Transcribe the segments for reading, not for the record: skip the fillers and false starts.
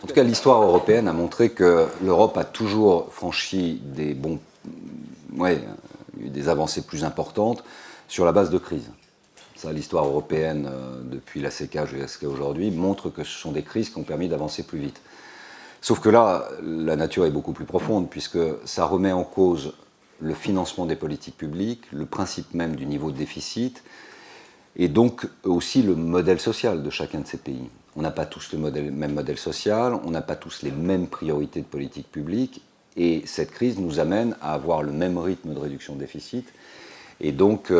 En tout cas, l'histoire européenne a montré que l'Europe a toujours franchi des avancées plus importantes sur la base de crise. Ça, l'histoire européenne, depuis la sécage jusqu'à aujourd'hui, montre que ce sont des crises qui ont permis d'avancer plus vite. Sauf que là, la nature est beaucoup plus profonde, puisque ça remet en cause le financement des politiques publiques, le principe même du niveau de déficit, et donc aussi le modèle social de chacun de ces pays. On n'a pas tous le même modèle social, on n'a pas tous les mêmes priorités de politique publique, et cette crise nous amène à avoir le même rythme de réduction de déficit. Et donc,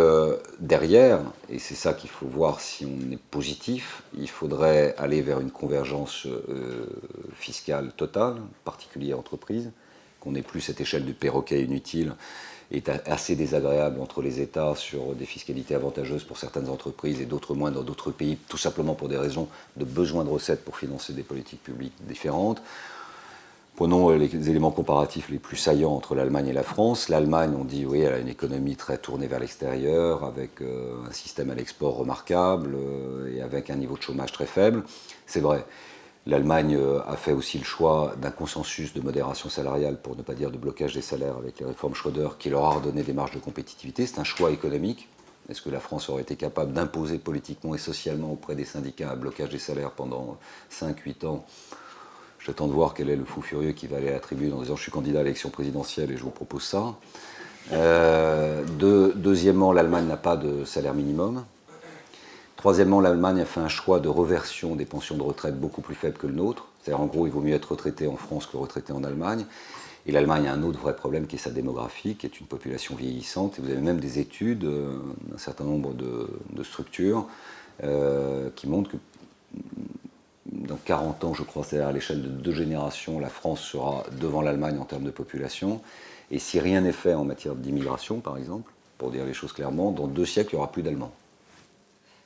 derrière, et c'est ça qu'il faut voir si on est positif, il faudrait aller vers une convergence fiscale totale, particulier entreprise, qu'on n'ait plus cette échelle du perroquet inutile et assez désagréable entre les États sur des fiscalités avantageuses pour certaines entreprises et d'autres moins dans d'autres pays, tout simplement pour des raisons de besoin de recettes pour financer des politiques publiques différentes. Prenons les éléments comparatifs les plus saillants entre l'Allemagne et la France. L'Allemagne, on dit, oui, elle a une économie très tournée vers l'extérieur, avec un système à l'export remarquable et avec un niveau de chômage très faible. C'est vrai. L'Allemagne a fait aussi le choix d'un consensus de modération salariale, pour ne pas dire de blocage des salaires avec les réformes Schröder, qui leur a redonné des marges de compétitivité. C'est un choix économique. Est-ce que la France aurait été capable d'imposer politiquement et socialement auprès des syndicats un blocage des salaires pendant 5-8 ans ? J'attends de voir quel est le fou furieux qui va aller à la tribune en disant « je suis candidat à l'élection présidentielle et je vous propose ça ». Deuxièmement, l'Allemagne n'a pas de salaire minimum. Troisièmement, l'Allemagne a fait un choix de reversion des pensions de retraite beaucoup plus faible que le nôtre. C'est-à-dire, en gros, il vaut mieux être retraité en France que retraité en Allemagne. Et l'Allemagne a un autre vrai problème qui est sa démographie, qui est une population vieillissante. Et vous avez même des études, un certain nombre de structures, qui montrent que dans 40 ans, je crois, c'est-à-dire à l'échelle de 2 générations, la France sera devant l'Allemagne en termes de population. Et si rien n'est fait en matière d'immigration, par exemple, pour dire les choses clairement, dans 2 siècles, il n'y aura plus d'Allemands.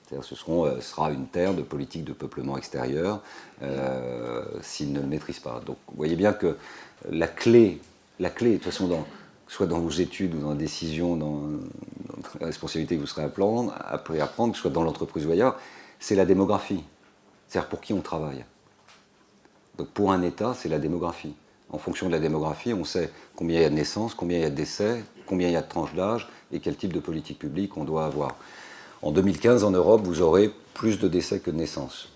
C'est-à-dire ce sera une terre de politique de peuplement extérieur s'ils ne le maîtrisent pas. Donc vous voyez bien que la clé de toute façon, soit dans vos études ou dans la décision, dans la responsabilité que vous serez appelé à prendre, soit dans l'entreprise ou ailleurs, c'est la démographie. C'est-à-dire pour qui on travaille. Donc pour un État, c'est la démographie. En fonction de la démographie, on sait combien il y a de naissances, combien il y a de décès, combien il y a de tranches d'âge et quel type de politique publique on doit avoir. En 2015, en Europe, vous aurez plus de décès que de naissances.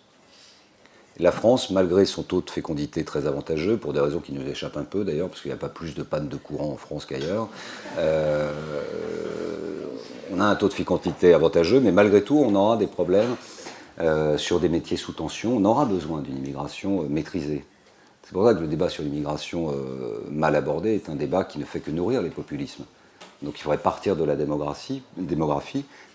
La France, malgré son taux de fécondité très avantageux, pour des raisons qui nous échappent un peu d'ailleurs, parce qu'il n'y a pas plus de panne de courant en France qu'ailleurs, on a un taux de fécondité avantageux, mais malgré tout, on aura des problèmes sur des métiers sous tension. On aura besoin d'une immigration maîtrisée. C'est pour ça que le débat sur l'immigration mal abordé est un débat qui ne fait que nourrir les populismes. Donc il faudrait partir de la démographie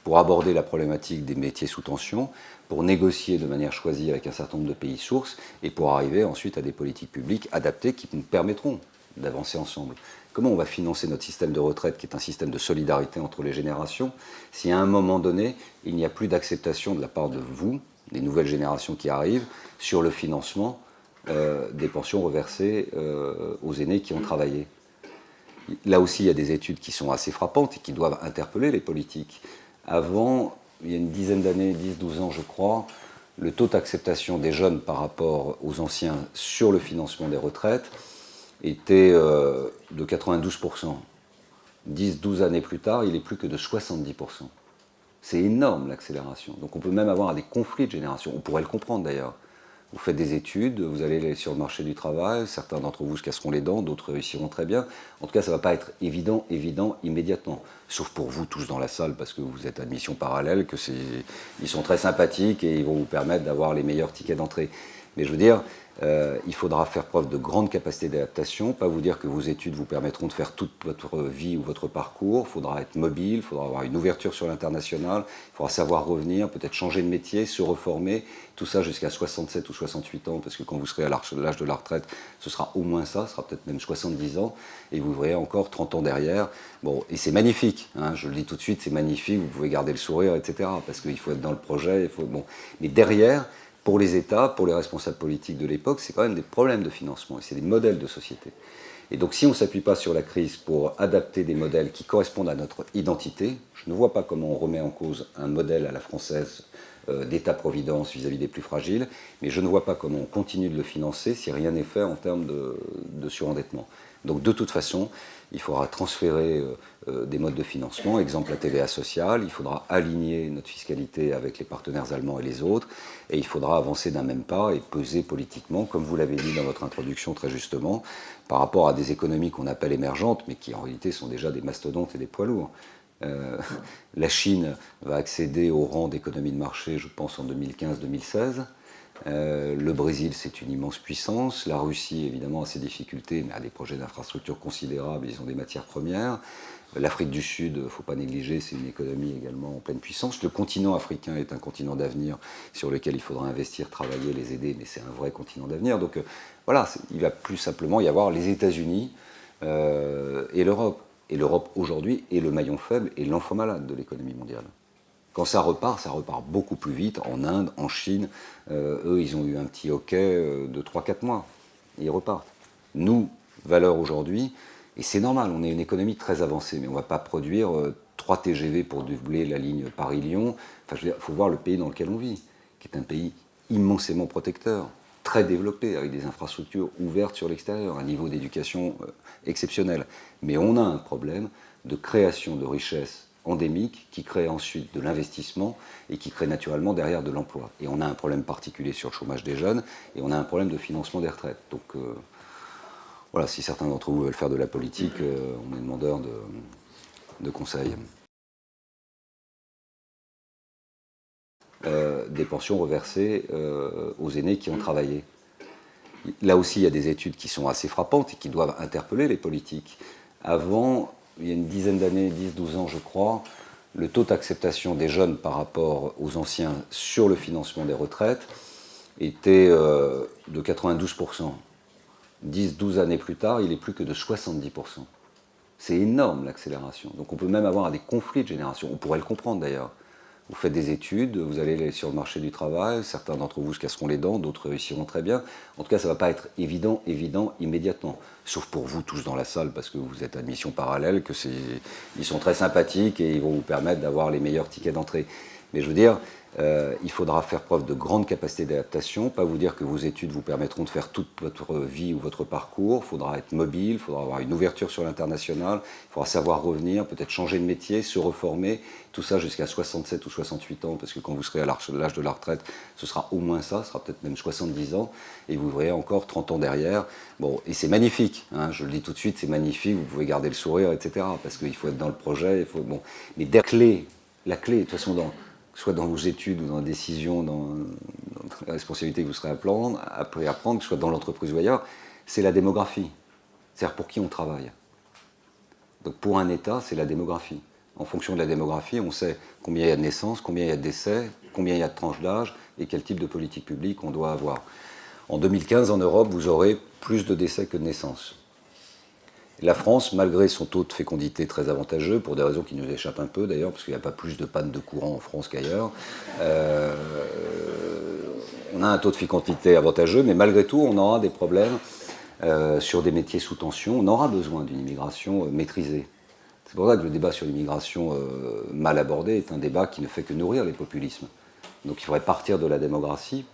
pour aborder la problématique des métiers sous tension, pour négocier de manière choisie avec un certain nombre de pays sources et pour arriver ensuite à des politiques publiques adaptées qui nous permettront d'avancer ensemble. Comment on va financer notre système de retraite, qui est un système de solidarité entre les générations, si à un moment donné, il n'y a plus d'acceptation de la part de vous, des nouvelles générations qui arrivent, sur le financement des pensions reversées aux aînés qui ont travaillé? Là aussi, il y a des études qui sont assez frappantes et qui doivent interpeller les politiques. Avant, il y a une dizaine d'années, 10-12 ans je crois, le taux d'acceptation des jeunes par rapport aux anciens sur le financement des retraites était de 92%. 10-12 années plus tard, il est plus que de 70%. C'est énorme l'accélération. Donc on peut même avoir des conflits de génération. On pourrait le comprendre d'ailleurs. Vous faites des études, vous allez sur le marché du travail, certains d'entre vous se casseront les dents, d'autres réussiront très bien. En tout cas, ça ne va pas être évident immédiatement. Sauf pour vous tous dans la salle, parce que vous êtes admission parallèle, ils sont très sympathiques et ils vont vous permettre d'avoir les meilleurs tickets d'entrée. Mais je veux dire, il faudra faire preuve de grande capacité d'adaptation, pas vous dire que vos études vous permettront de faire toute votre vie ou votre parcours. Il faudra être mobile, il faudra avoir une ouverture sur l'international, il faudra savoir revenir, peut-être changer de métier, se reformer, tout ça jusqu'à 67 ou 68 ans, parce que quand vous serez à l'âge de la retraite, ce sera au moins ça, ce sera peut-être même 70 ans, et vous verrez encore 30 ans derrière. Bon, et c'est magnifique, hein, je le dis tout de suite, c'est magnifique, vous pouvez garder le sourire, etc., parce qu'il faut être dans le projet, bon. Mais derrière, pour les États, pour les responsables politiques de l'époque, c'est quand même des problèmes de financement, et c'est des modèles de société. Et donc si on ne s'appuie pas sur la crise pour adapter des modèles qui correspondent à notre identité, je ne vois pas comment on remet en cause un modèle à la française d'État-providence vis-à-vis des plus fragiles, mais je ne vois pas comment on continue de le financer si rien n'est fait en termes de surendettement. Donc de toute façon, il faudra transférer des modes de financement, exemple la TVA sociale, il faudra aligner notre fiscalité avec les partenaires allemands et les autres, et il faudra avancer d'un même pas et peser politiquement, comme vous l'avez dit dans votre introduction très justement, par rapport à des économies qu'on appelle émergentes, mais qui en réalité sont déjà des mastodontes et des poids lourds. La Chine va accéder au rang d'économie de marché, je pense, en 2015-2016. Le Brésil, c'est une immense puissance. La Russie, évidemment, a ses difficultés, mais a des projets d'infrastructures considérables. Ils ont des matières premières. L'Afrique du Sud, il ne faut pas négliger, c'est une économie également en pleine puissance. Le continent africain est un continent d'avenir sur lequel il faudra investir, travailler, les aider, mais c'est un vrai continent d'avenir. Donc voilà, il va plus simplement y avoir les États-Unis et l'Europe. Et l'Europe aujourd'hui est le maillon faible et l'enfant malade de l'économie mondiale. Quand ça repart beaucoup plus vite. En Inde, en Chine, eux, ils ont eu un petit hockey de 3-4 mois. Et ils repartent. Nous, valeur aujourd'hui, et c'est normal, on est une économie très avancée, mais on ne va pas produire 3 TGV pour doubler la ligne Paris-Lyon. Enfin, il faut voir le pays dans lequel on vit, qui est un pays immensément protecteur, très développé, avec des infrastructures ouvertes sur l'extérieur, un niveau d'éducation exceptionnel. Mais on a un problème de création de richesses endémique qui crée ensuite de l'investissement et qui crée naturellement derrière de l'emploi. Et on a un problème particulier sur le chômage des jeunes et on a un problème de financement des retraites. Donc voilà, si certains d'entre vous veulent faire de la politique, on est demandeur de conseils. Des pensions reversées aux aînés qui ont travaillé. Là aussi, il y a des études qui sont assez frappantes et qui doivent interpeller les politiques. Avant, il y a une dizaine d'années, 10-12 ans je crois, le taux d'acceptation des jeunes par rapport aux anciens sur le financement des retraites était de 92%. 10-12 années plus tard, il est plus que de 70%. C'est énorme l'accélération. Donc on peut même avoir des conflits de génération. On pourrait le comprendre d'ailleurs. Vous faites des études, vous allez sur le marché du travail, certains d'entre vous se casseront les dents, d'autres réussiront très bien. En tout cas, ça ne va pas être évident immédiatement. Sauf pour vous tous dans la salle, parce que vous êtes à admission parallèle, ils sont très sympathiques et ils vont vous permettre d'avoir les meilleurs tickets d'entrée. Mais je veux dire, il faudra faire preuve de grande capacité d'adaptation, pas vous dire que vos études vous permettront de faire toute votre vie ou votre parcours. Il faudra être mobile, il faudra avoir une ouverture sur l'international, il faudra savoir revenir, peut-être changer de métier, se reformer, tout ça jusqu'à 67 ou 68 ans, parce que quand vous serez à l'âge de la retraite, ce sera au moins ça, ce sera peut-être même 70 ans, et vous verrez encore 30 ans derrière. Bon, et c'est magnifique, hein, je le dis tout de suite, c'est magnifique, vous pouvez garder le sourire, etc., parce qu'il faut être dans le projet, bon. Mais la clé, de toute façon, soit dans vos études ou dans la décision, dans la responsabilité que vous serez appris à prendre, que ce soit dans l'entreprise ou ailleurs, c'est la démographie. C'est-à-dire pour qui on travaille. Donc pour un État, c'est la démographie. En fonction de la démographie, on sait combien il y a de naissances, combien il y a de décès, combien il y a de tranches d'âge et quel type de politique publique on doit avoir. En 2015, en Europe, vous aurez plus de décès que de naissances. La France, malgré son taux de fécondité très avantageux, pour des raisons qui nous échappent un peu d'ailleurs, parce qu'il n'y a pas plus de panne de courant en France qu'ailleurs, on a un taux de fécondité avantageux, mais malgré tout, on aura des problèmes sur des métiers sous tension. On aura besoin d'une immigration maîtrisée. C'est pour ça que le débat sur l'immigration mal abordé est un débat qui ne fait que nourrir les populismes. Donc il faudrait partir de la démographie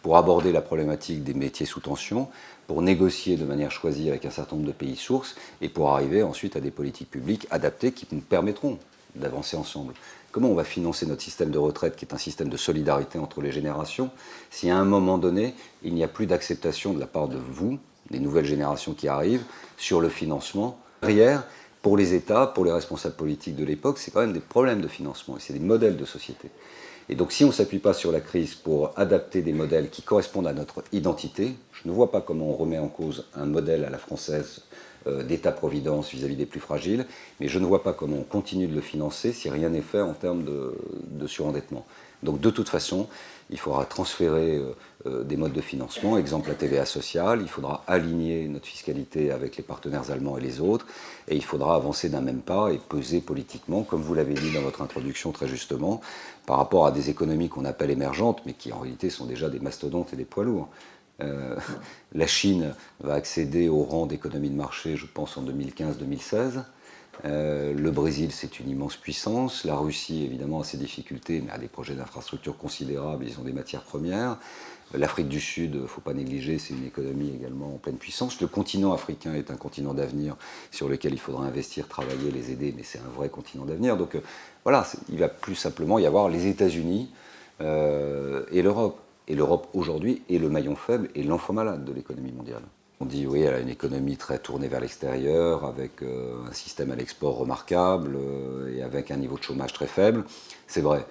pour aborder la problématique des métiers sous tension, pour négocier de manière choisie avec un certain nombre de pays sources et pour arriver ensuite à des politiques publiques adaptées qui nous permettront d'avancer ensemble. Comment on va financer notre système de retraite, qui est un système de solidarité entre les générations, si à un moment donné, il n'y a plus d'acceptation de la part de vous, des nouvelles générations qui arrivent, sur le financement. Derrière, pour les États, pour les responsables politiques de l'époque, c'est quand même des problèmes de financement et c'est des modèles de société. Et donc si on ne s'appuie pas sur la crise pour adapter des modèles qui correspondent à notre identité, je ne vois pas comment on remet en cause un modèle à la française d'État-providence vis-à-vis des plus fragiles, mais je ne vois pas comment on continue de le financer si rien n'est fait en termes de surendettement. Donc de toute façon, il faudra transférer des modes de financement, exemple la TVA sociale, il faudra aligner notre fiscalité avec les partenaires allemands et les autres, et il faudra avancer d'un même pas et peser politiquement, comme vous l'avez dit dans votre introduction très justement, par rapport à des économies qu'on appelle émergentes, mais qui en réalité sont déjà des mastodontes et des poids lourds. La Chine va accéder au rang d'économie de marché, je pense, en 2015-2016. Le Brésil, c'est une immense puissance. La Russie, évidemment, a ses difficultés, mais a des projets d'infrastructures considérables. Ils ont des matières premières. L'Afrique du Sud, il ne faut pas négliger, c'est une économie également en pleine puissance. Le continent africain est un continent d'avenir sur lequel il faudra investir, travailler, les aider, mais c'est un vrai continent d'avenir. Donc voilà, il va plus simplement y avoir les États-Unis et l'Europe. Et l'Europe aujourd'hui est le maillon faible et l'enfant malade de l'économie mondiale. On dit oui, elle a une économie très tournée vers l'extérieur, avec un système à l'export remarquable et avec un niveau de chômage très faible. C'est vrai.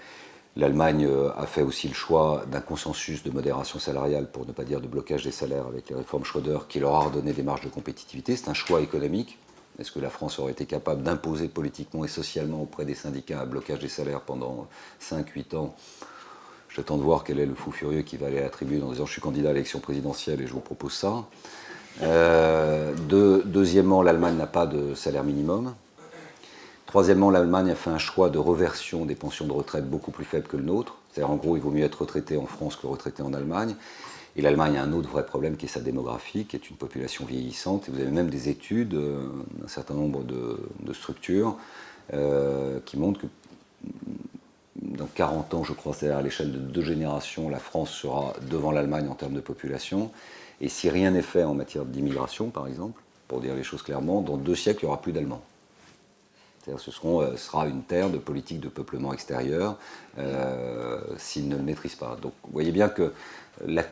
L'Allemagne a fait aussi le choix d'un consensus de modération salariale, pour ne pas dire de blocage des salaires avec les réformes Schröder, qui leur a redonné des marges de compétitivité. C'est un choix économique. Est-ce que la France aurait été capable d'imposer politiquement et socialement auprès des syndicats un blocage des salaires pendant 5-8 ans? J'attends de voir quel est le fou furieux qui va aller à la tribune en disant « je suis candidat à l'élection présidentielle et je vous propose ça ». Deuxièmement, l'Allemagne n'a pas de salaire minimum. Troisièmement, l'Allemagne a fait un choix de reversion des pensions de retraite beaucoup plus faible que le nôtre. C'est-à-dire, en gros, il vaut mieux être retraité en France que retraité en Allemagne. Et l'Allemagne a un autre vrai problème qui est sa démographie, qui est une population vieillissante. Et vous avez même des études, un certain nombre de structures, qui montrent que dans 40 ans, je crois, c'est-à-dire à l'échelle de 2 générations, la France sera devant l'Allemagne en termes de population. Et si rien n'est fait en matière d'immigration, par exemple, pour dire les choses clairement, dans 2 siècles, il n'y aura plus d'Allemands. C'est-à-dire ce sera une terre de politique de peuplement extérieur s'ils ne le maîtrisent pas. Donc vous voyez bien que la...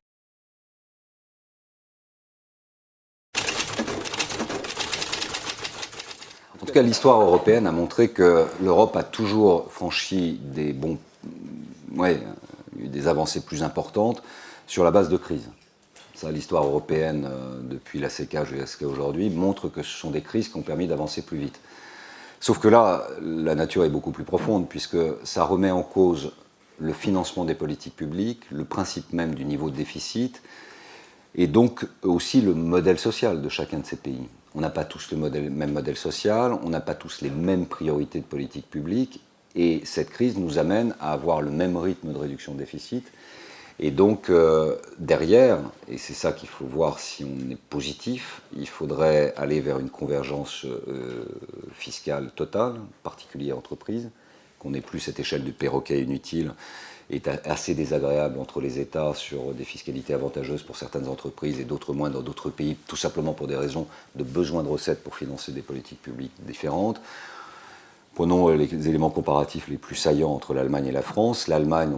En tout cas, l'histoire européenne a montré que l'Europe a toujours franchi des des avancées plus importantes sur la base de crise. Ça, l'histoire européenne, depuis la CK jusqu'à aujourd'hui, montre que ce sont des crises qui ont permis d'avancer plus vite. Sauf que là, la nature est beaucoup plus profonde, puisque ça remet en cause le financement des politiques publiques, le principe même du niveau de déficit, et donc aussi le modèle social de chacun de ces pays. On n'a pas tous le même modèle social, on n'a pas tous les mêmes priorités de politique publique, et cette crise nous amène à avoir le même rythme de réduction de déficit. Et donc, derrière, et c'est ça qu'il faut voir si on est positif, il faudrait aller vers une convergence fiscale totale, particulière entreprise, qu'on n'ait plus cette échelle du perroquet inutile et assez désagréable entre les États sur des fiscalités avantageuses pour certaines entreprises et d'autres moins dans d'autres pays, tout simplement pour des raisons de besoin de recettes pour financer des politiques publiques différentes. Prenons les éléments comparatifs les plus saillants entre l'Allemagne et la France. L'Allemagne,